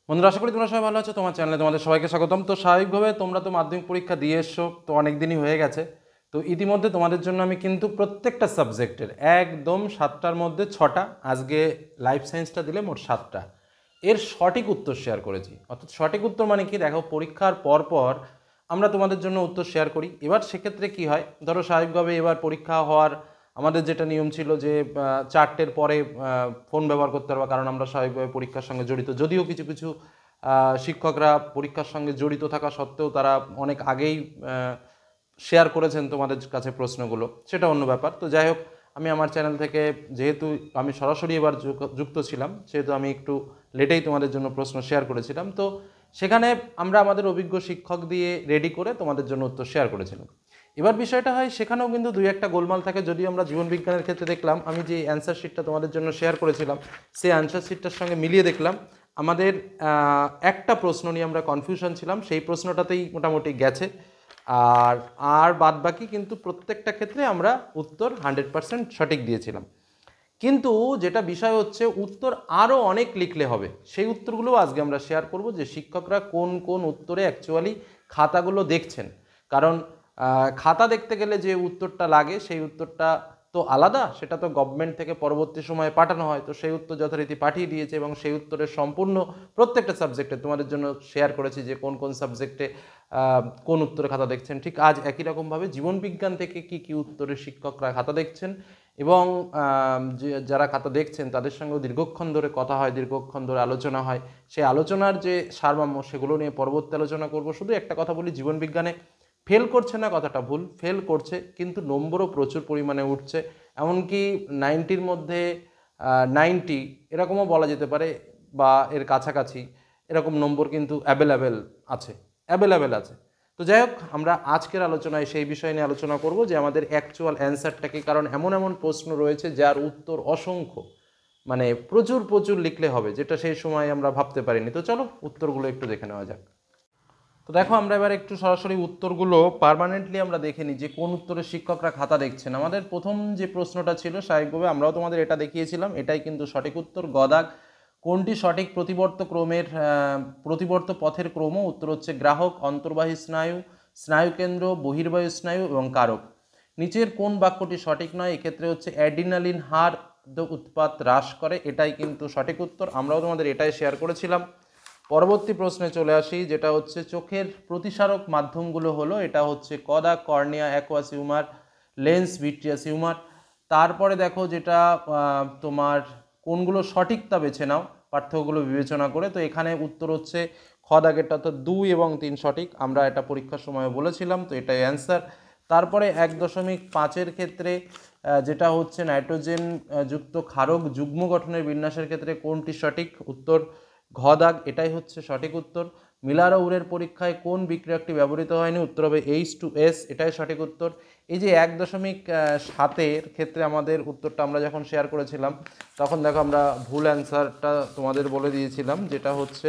বন্ধুরা, আশা করি তোমরা সবাই ভালো আছো। তোমার চ্যানেলে তোমাদের সবাইকে স্বাগতম। তো স্বাভাবিকভাবে তোমরা তো মাধ্যমিক পরীক্ষা দিয়ে এসছো, তো অনেক দিনই হয়ে গেছে। তো ইতিমধ্যে তোমাদের জন্য আমি কিন্তু প্রত্যেকটা সাবজেক্টের একদম 7টার মধ্যে 6টা, আজকে লাইফ সায়েন্সটা দিলে মোট 7টা, এর সঠিক উত্তর শেয়ার করেছি। অর্থাৎ সঠিক উত্তর মানে কি, দেখো পরীক্ষার পর পর আমরা তোমাদের জন্য উত্তর শেয়ার করি। এবার সেক্ষেত্রে কি হয়, ধরো স্বাভাবিকভাবে এবার পরীক্ষা হওয়ার আমাদের যেটা নিয়ম ছিল যে 4টের পরে ফোন ব্যবহার করতে পারবা, কারণ আমরা স্বাভাবিকভাবে পরীক্ষার সঙ্গে জড়িত। যদিও কিছু কিছু শিক্ষকরা পরীক্ষার সঙ্গে জড়িত থাকা সত্ত্বেও তারা অনেক আগেই শেয়ার করেছেন তোমাদের কাছে প্রশ্নগুলো, সেটা অন্য ব্যাপার। তো যাই হোক, আমি আমার চ্যানেল থেকে, যেহেতু আমি সরাসরি এবার যুক্ত ছিলাম, সেহেতু আমি একটু লেটেই তোমাদের জন্য প্রশ্ন শেয়ার করেছিলাম। তো সেখানে আমরা আমাদের অভিজ্ঞ শিক্ষক দিয়ে রেডি করে তোমাদের জন্য উত্তর শেয়ার করেছিলাম। এবার বিষয়টা হয়, সেখানেও কিন্তু দুই একটা গোলমাল থাকে। যদিও আমরা জীবন বিজ্ঞানের ক্ষেত্রে দেখলাম, আমি যে অ্যান্সার শিটটা তোমাদের জন্য শেয়ার করেছিলাম, সেই অ্যান্সার শিটটার সঙ্গে মিলিয়ে দেখলাম আমাদের একটা প্রশ্ন নিয়ে আমরা কনফিউশন ছিলাম, সেই প্রশ্নটাতেই মোটামুটি গেছে। আর আর বাদ বাকি কিন্তু প্রত্যেকটা ক্ষেত্রে আমরা উত্তর 100% সঠিক দিয়েছিলাম। কিন্তু যেটা বিষয় হচ্ছে, উত্তর আরও অনেক লিখলে হবে। সেই উত্তরগুলো আজকে আমরা শেয়ার করব, যে শিক্ষকরা কোন কোন উত্তরে অ্যাকচুয়ালি খাতাগুলো দেখছেন। কারণ খাতা দেখতে গেলে যে উত্তরটা লাগে, সেই উত্তরটা তো আলাদা, সেটা তো গভর্নমেন্ট থেকে পরবর্তী সময়ে পাঠানো হয়। তো সেই উত্তর যথারীতি পাঠিয়ে দিয়েছে, এবং সেই উত্তরের সম্পূর্ণ প্রত্যেকটা সাবজেক্টে তোমাদের জন্য শেয়ার করেছি যে কোন কোন সাবজেক্টে কোন উত্তরে খাতা দেখছেন। ঠিক আজ একই রকমভাবে জীবনবিজ্ঞান থেকে কি কি উত্তরের শিক্ষকরা খাতা দেখছেন, এবং যারা খাতা দেখছেন তাদের সঙ্গেও দীর্ঘক্ষণ ধরে কথা হয়, দীর্ঘক্ষণ ধরে আলোচনা হয়। সেই আলোচনার যে সারমর্ম, সেগুলো নিয়ে পরবর্তী আলোচনা করব। শুধু একটা কথা বলি, জীবনবিজ্ঞানে ফেল করছে না, কথাটা ভুল, ফেল করছে, কিন্তু নম্বরও প্রচুর পরিমাণে উঠছে। এমনকি 90-র মধ্যে 90 এরকমও বলা যেতে পারে, বা এর কাছাকাছি এরকম নম্বর কিন্তু অ্যাভেলেবেল আছে। তো যাই হোক, আমরা আজকের আলোচনায় সেই বিষয় নিয়ে আলোচনা করব, যে আমাদের অ্যাকচুয়াল অ্যান্সারটা কি। কারণ এমন এমন প্রশ্ন রয়েছে যার উত্তর অসংখ্য, মানে প্রচুর প্রচুর লিখলে হবে, যেটা সেই সময় আমরা ভাবতে পারিনি। তো চলো উত্তরগুলো একটু দেখে নেওয়া যাক। তো দেখো, আমরা এবার একটু সরাসরি উত্তরগুলো পার্মানেন্টলি আমরা দেখে নিই, যে কোন উত্তরের শিক্ষকরা খাতা দেখছেন। আমাদের প্রথম যে প্রশ্নটা ছিল, স্বাভাবিকভাবে আমরাও তোমাদের এটা দেখিয়েছিলাম, এটাই কিন্তু সঠিক উত্তর। গদাগ। কোনটি সঠিক প্রতিবর্ত ক্রমের প্রতিবর্ত পথের ক্রম? উত্তর হচ্ছে গ্রাহক, অন্তর্বাহী স্নায়ু, স্নায়ুকেন্দ্র, বহির্বায়ু স্নায়ু এবং কারক। নিচের কোন বাক্যটি সঠিক নয়? এক্ষেত্রে হচ্ছে অ্যাডিনালিন হার উৎপাদ হ্রাস করে, এটাই কিন্তু সঠিক উত্তর। আমরাও তোমাদের এটাই শেয়ার করেছিলাম। পরবর্তী প্রশ্নে চলে আসি, যেটা হচ্ছে চোখের প্রতিসারক মাধ্যমগুলো হলো, এটা হচ্ছে cornea, cornea, aqueous humour, lens, vitreous humour. তারপরে দেখো, যেটা তোমার কোনগুলো সঠিক তা বেছে নাও পার্থক্যগুলো বিবেচনা করে। তো এখানে উত্তর হচ্ছে খ দাগেরটা, তো 2 এবং 3 সঠিক, আমরা এটা পরীক্ষার সময় বলেছিলাম, তো এটাই অ্যান্সার। তারপরে 1.5-এর ক্ষেত্রে যেটা হচ্ছে নাইট্রোজেন যুক্ত ক্ষারক যুগ্ম গঠনের বিন্যাসের ক্ষেত্রে কোনটি সঠিক? উত্তর ঘ দাগ, এটাই হচ্ছে সঠিক উত্তর। মিলার ও উরের পরীক্ষায় কোন বিক্রিয়কটি ব্যবহৃত হয়নি? উত্তর হবে H2S, এটাই সঠিক উত্তর। এই যে 1.7-এর ক্ষেত্রে আমাদের উত্তরটা আমরা যখন শেয়ার করেছিলাম, তখন দেখো আমরা ভুল অ্যান্সারটা তোমাদের বলে দিয়েছিলাম, যেটা হচ্ছে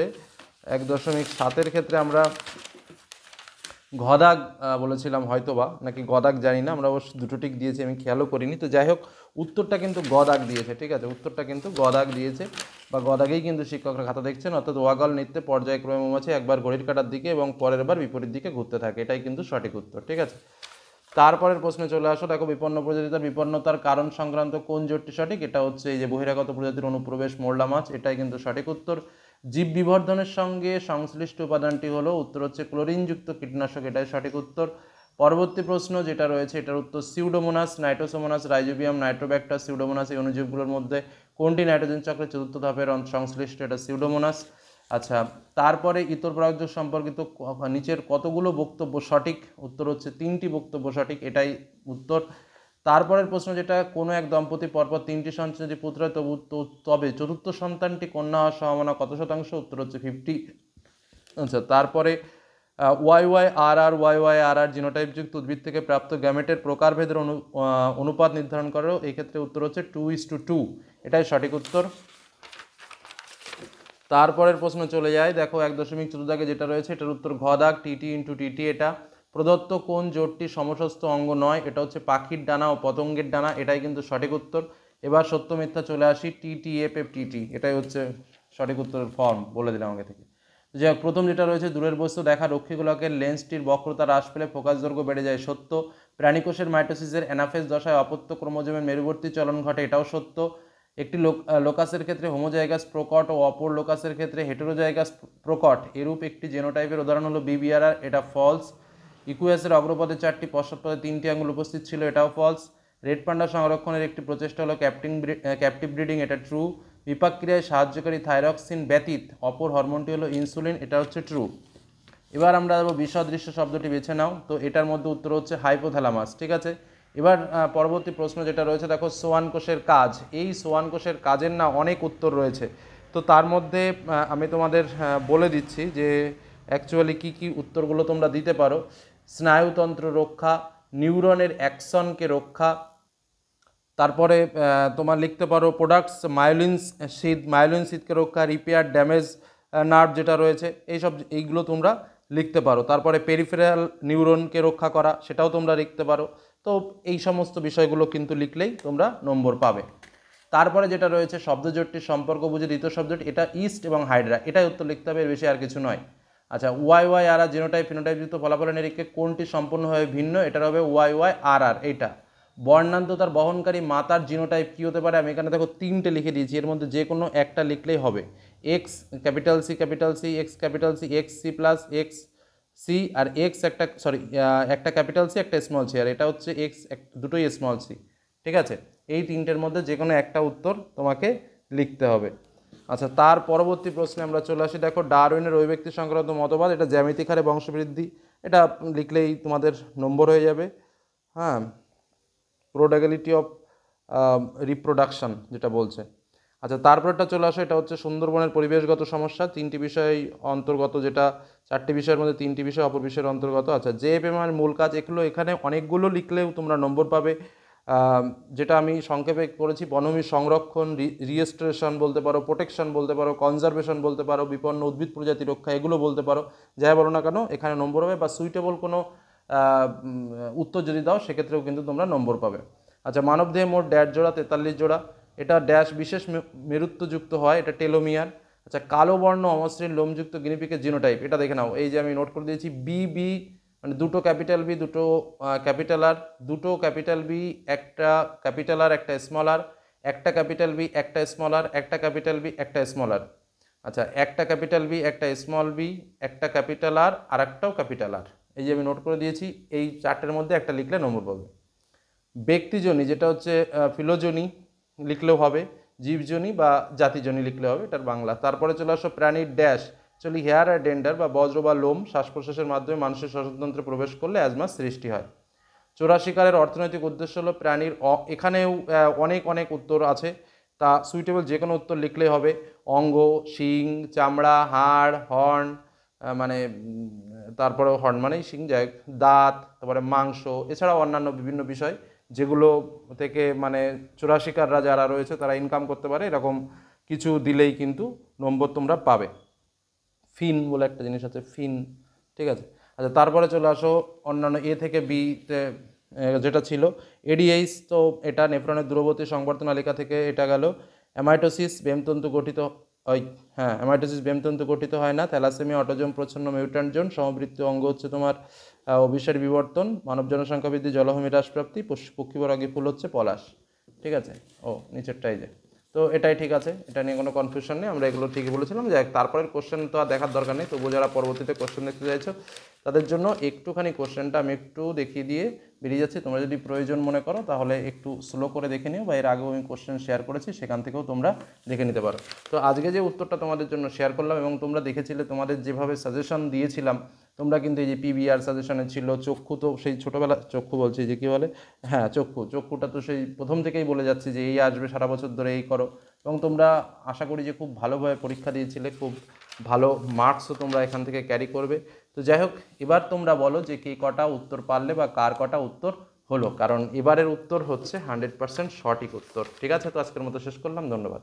1.7-এর ক্ষেত্রে আমরা ঘদাগ বলেছিলাম, হয়তোবা নাকি গদাগ জানি না, আমরা অবশ্য দুটো টিক দিয়েছি, আমি খেয়ালও করিনি। তো যাই হোক, উত্তরটা কিন্তু গদাগ দিয়েছে, ঠিক আছে, উত্তরটা কিন্তু গদাগ দিয়েছে, বা গদাগেই কিন্তু শিক্ষকরা খাতা দেখছেন। অর্থাৎ ওয়াগল নৃত্যে পর্যায়ক্রমে মৌমাছি একবার ঘড়ির কাঁটার দিকে এবং পরের বার বিপরীত দিকে ঘুরতে থাকে, এটাই কিন্তু সঠিক উত্তর, ঠিক আছে। তারপরের প্রশ্নে চলে আসো। দেখো, বিপন্ন প্রজাতির বিপন্নতার কারণ সংক্রান্ত কোন জোটটি সঠিক? এটা হচ্ছে এই যে বহিরাগত প্রজাতির অনুপ্রবেশ, মোরলা মাছ, এটাই কিন্তু সঠিক উত্তর। জীব বিবর্ধনের সঙ্গে সংশ্লিষ্ট উপাদানটি হলো, উত্তর হচ্ছে ক্লোরিনযুক্ত কীটনাশক, এটাই সঠিক উত্তর। পরবর্তী প্রশ্ন যেটা রয়েছে, এটার উত্তর pseudomonas, Nitrosomonas, rhizobium, Nitrobacter, pseudomonas, এই অণুজীবগুলোর মধ্যে কোনটি নাইট্রোজেন চক্রের চতুর্থ ধাপের সংশ্লিষ্ট? এটা সিউডোমোনাস। আচ্ছা, তারপরে ইতর পরাগযোগ সম্পর্কিত নিচের কতগুলো বক্তব্য সঠিক? উত্তর হচ্ছে 3টি বক্তব্য সঠিক, এটাই উত্তর। তারপরের প্রশ্ন, যেটা কোনো এক দম্পতি পরপর 3টি সন্তান যদি পুত্র হয়, তবে চতুর্থ সন্তানটি কন্যা হওয়ার সম্ভাবনা কত শতাংশ? উত্তর হচ্ছে 50। আচ্ছা, তারপরে YYRR জিনোটাইপযুক্ত উদ্ভিদ থেকে প্রাপ্ত গ্যামেটের প্রকারভেদের অনুপাত নির্ধারণ করো, এই ক্ষেত্রে উত্তর হচ্ছে 2:2, এটাই সঠিক উত্তর। তারপরের প্রশ্ন চলে যায়, দেখো 1.4 যেটা রয়েছে, এটার উত্তর ঘ দাগ, TT*TT। এটা প্রদত্ত কোন জোটটি সমস্ত অঙ্গ নয়? এটা হচ্ছে পাখির ডানা ও পতঙ্গের ডানা, এটাই কিন্তু সঠিক উত্তর। এবার সত্য মিথ্যা চলে আসি, TTFFTT, এটাই হচ্ছে সঠিক উত্তরের ফর্ম বলে দিলাম আগে থেকে। যাই হোক, প্রথম যেটা রয়েছে, দূরের বস্তু দেখা রক্ষীগোলকের লেন্সটির বক্রতা হ্রাস পেলে ফোকাস দৈর্ঘ্য বেড়ে যায়, সত্য। প্রাণীকোষের মাইটোসিসের অ্যানাফেজ দশায় অপত্য ক্রোমোজোমের মেরুবর্তী চলন ঘটে, এটাও সত্য। একটি লোকাসের ক্ষেত্রে হোমোজাইগাস প্রকট ও অপর লোকাসের ক্ষেত্রে হেটেরোজাইগাস প্রকট এরূপ একটি জেনোটাইপের উদাহরণ হলো বিবিআরআর, এটা ফলস। ইকুয়াসের অগ্রপদে 4টি, পশ্চাৎপদে 3টি আঙুল উপস্থিত ছিল, এটাও ফলস। রেড পান্ডা সংরক্ষণের একটি প্রচেষ্টা হলো ক্যাপটিভ ব্রিডিং, এটা ট্রু। বিপাক ক্রিয়ায় সাহায্যকারী থাইরক্সিন ব্যতীত অপর হরমোনটি হলো ইনসুলিন, এটা হচ্ছে ট্রু। এবার আমরা বিসদৃশ্য শব্দটি বেছে নাও, তো এটার মধ্যে উত্তর হচ্ছে হাইপোথ্যালামাস, ঠিক আছে। এবার পরবর্তী প্রশ্ন যেটা রয়েছে, দেখো সোয়ান কোষের কাজ, এই সোয়ান কোষের কাজের না অনেক উত্তর রয়েছে, তো তার মধ্যে আমি তোমাদের বলে দিচ্ছি যে অ্যাকচুয়ালি কী কী উত্তরগুলো তোমরা দিতে পারো। স্নায়ুতন্ত্র রক্ষা, নিউরনের অ্যাকশনকে রক্ষা, তারপরে তোমার লিখতে পারো প্রোডাক্টস মায়োলিন শীতকে রক্ষা, রিপেয়ার ড্যামেজ নার্ভ যেটা রয়েছে এইগুলো তোমরা লিখতে পারো। তারপরে পেরিফেরাল নিউরনকে রক্ষা করা, সেটাও তোমরা লিখতে পারো। তো এই সমস্ত বিষয়গুলো কিন্তু লিখলেই তোমরা নম্বর পাবে। তারপরে যেটা রয়েছে শব্দজোটটির সম্পর্ক বুঝে দ্বিতীয় শব্দটি, এটা ইস্ট এবং হাইড্রা, এটাই উত্তর লিখতে হবে, এর বেশি আর কিছু নয়। আচ্ছা, YYRR জিনোটাইপ ফিনোটাইপযুক্ত ফলাফলের নিরীক্ষে কোনটি সম্পূর্ণভাবে ভিন্ন, এটার হবে YYRR। এইটা বর্ণান্ততার বহনকারী মাতার জিনোটাইপ কী হতে পারে, আমি এখানে দেখো 3টে লিখে দিয়েছি, এর মধ্যে যে কোনো একটা লিখলেই হবে। X capital C X capital C, X C plus X C, আর এক্স একটা ক্যাপিটাল সি একটা স্মল সি, আর এটা হচ্ছে এক্স দুটোই স্মল সি, ঠিক আছে। এই 3টের মধ্যে যে কোনো একটা উত্তর তোমাকে লিখতে হবে। আচ্ছা, তার পরবর্তী প্রশ্নে আমরা চলে আসি। দেখো ডারউইনের অভিব্যক্তি সংক্রান্ত মতবাদ, এটা জ্যামিতিক হারে বংশবৃদ্ধি, এটা লিখলেই তোমাদের নম্বর হয়ে যাবে। হ্যাঁ, প্রোডাগিলিটি অফ রিপ্রোডাকশন যেটা বলছে। আচ্ছা, তারপরটা চলে আসো, এটা হচ্ছে সুন্দরবনের পরিবেশগত সমস্যা, 3টি বিষয় অন্তর্গত, যেটা 4টি বিষয়ের মধ্যে 3টি বিষয় অপর বিষয়ের অন্তর্গত। আচ্ছা, জেএফএম মূল কাজ, এগুলো এখানে অনেকগুলো লিখলেও তোমরা নম্বর পাবে। যেটা আমি সংক্ষেপে করেছি, বনভূমি সংরক্ষণ, রিয়েস্টোরেশন বলতে পারো, প্রোটেকশন বলতে পারো, কনজারভেশন বলতে পারো, বিপন্ন উদ্ভিদ প্রজাতি রক্ষা, এগুলো বলতে পারো। যাই বলো না কেন এখানে নম্বর হবে, বা সুইটেবল কোনো উত্তর যদি দাও সেক্ষেত্রেও কিন্তু তোমরা নম্বর পাবে। আচ্ছা, মানবদেহে মোট ড্যাশ জোড়া, 43 জোড়া, এটা ড্যাশ বিশেষ মেরুত্বযুক্ত হয়, এটা টেলোমিয়ার। আচ্ছা, কালো বর্ণ অমসৃণ লোমযুক্ত গিনিপিকের জিনোটাইপ, এটা দেখে নাও, এই যে আমি নোট করে দিয়েছি বি, মানে দুটো ক্যাপিটাল বি দুটো ক্যাপিটাল আর, দুটো ক্যাপিটাল বি একটা ক্যাপিটাল আর একটা স্মল আর, একটা ক্যাপিটাল বি একটা স্মল আর, একটা ক্যাপিটাল বি একটা স্মল আর। আচ্ছা, একটা ক্যাপিটাল বি একটা স্মল বি একটা ক্যাপিটাল আর, আর একটাও ক্যাপিটাল আর, এই যে আমি নোট করে দিয়েছি, এই 4টের মধ্যে একটা লিখলে নম্বর পাবে। ব্যক্তিজনী যেটা হচ্ছে ফিলোজনী লিখলেও হবে, জীবজনী বা জাতিজনী লিখলে হবে, এটার বাংলা। তারপরে চলে আসো প্রাণীর ড্যাশ, চলি হেয়ার আর ডেন্ডার বা বজ্র বা লোম শ্বাস প্রশ্বাসের মাধ্যমে মানুষের শ্বসনতন্ত্রে প্রবেশ করলে অ্যাজমার সৃষ্টি হয়। চোরা শিকারের অর্থনৈতিক উদ্দেশ্য হলো প্রাণীর, এখানেও অনেক উত্তর আছে, তা সুইটেবল যে কোনো উত্তর লিখলেই হবে। অঙ্গ, শিং, চামড়া, হাড়, হর্ন, মানে তারপরেও হর্ন মানেই শিং, যায় দাঁত, তারপরে মাংস, এছাড়াও অন্যান্য বিভিন্ন বিষয় যেগুলো থেকে মানে চোরা শিকাররা যারা রয়েছে তারা ইনকাম করতে পারে, এরকম কিছু দিলেই কিন্তু নম্বর তোমরা পাবে। ফিন বলে একটা জিনিস আছে, ফিন, ঠিক আছে। আচ্ছা, তারপরে চলে আসো অন্যান্য এ থেকে বিতে যেটা ছিল এডিএইচ, তো এটা নেফ্রনের দূরবর্তী সংবর্ধন নালিকা থেকে এটা গেল। অ্যামাইটোসিস বেমতন্তু গঠিত হয়, হ্যাঁ অ্যামাইটোসিস বেমতন্তু গঠিত হয় না। থ্যালাসেমিয়া অটোজোম প্রচ্ছন্ন মিউট্যান্ট জোন, সমবৃত্তীয় অঙ্গ হচ্ছে তোমার অভিসারী বিবর্তন, মানব জনসংখ্যা বৃদ্ধি, জলভূমি হ্রাসপ্রাপ্তি, পক্ষীপরাগী ফুল হচ্ছে পলাশ, ঠিক আছে। ও নিচেরটাই যে, তো এটাই ঠিক আছে, এটা নিয়ে কোনো কনফিউশন নেই, আমরা এগুলো ঠিকই বলেছিলাম। যে তারপরের কোশ্চেন তো আর দেখার দরকার নেই, তবু যারা পরবর্তীতে কোশ্চেন দেখতে চাইছো তাদের জন্য একটুখানি কোশ্চেনটা আমি একটু দেখিয়ে দিয়ে বেরিয়ে যাচ্ছি। তোমরা যদি প্রয়োজন মনে করো তাহলে একটু স্লো করে দেখে নিও, বা এর আগেও আমি কোশ্চেন শেয়ার করেছি, সেখান থেকেও তোমরা দেখে নিতে পারো। তো আজকে যে উত্তরটা তোমাদের জন্য শেয়ার করলাম এবং তোমরা দেখেছিলে, তোমাদের যেভাবে সাজেশন দিয়েছিলাম তোমরা কিন্তু, এই যে পিবিআর সাজেশনে ছিল চক্ষু, তো সেই ছোটোবেলা চক্ষু বলছি যে কী বলে, হ্যাঁ চক্ষুটা তো সেই প্রথম থেকেই বলে যাচ্ছি যে এই আসবে সারা বছর ধরে এই করো, এবং তোমরা আশা করি যে খুব ভালোভাবে পরীক্ষা দিয়েছিলে, খুব ভালো মার্কসও তোমরা এখান থেকে ক্যারি করবে। তো যাই হোক, এবার তোমরা বলো যে কে কটা উত্তর পারলে বা কার কটা উত্তর হলো, কারণ এবারের উত্তর হচ্ছে 100% সঠিক উত্তর, ঠিক আছে। তো আজকের মতো শেষ করলাম, ধন্যবাদ।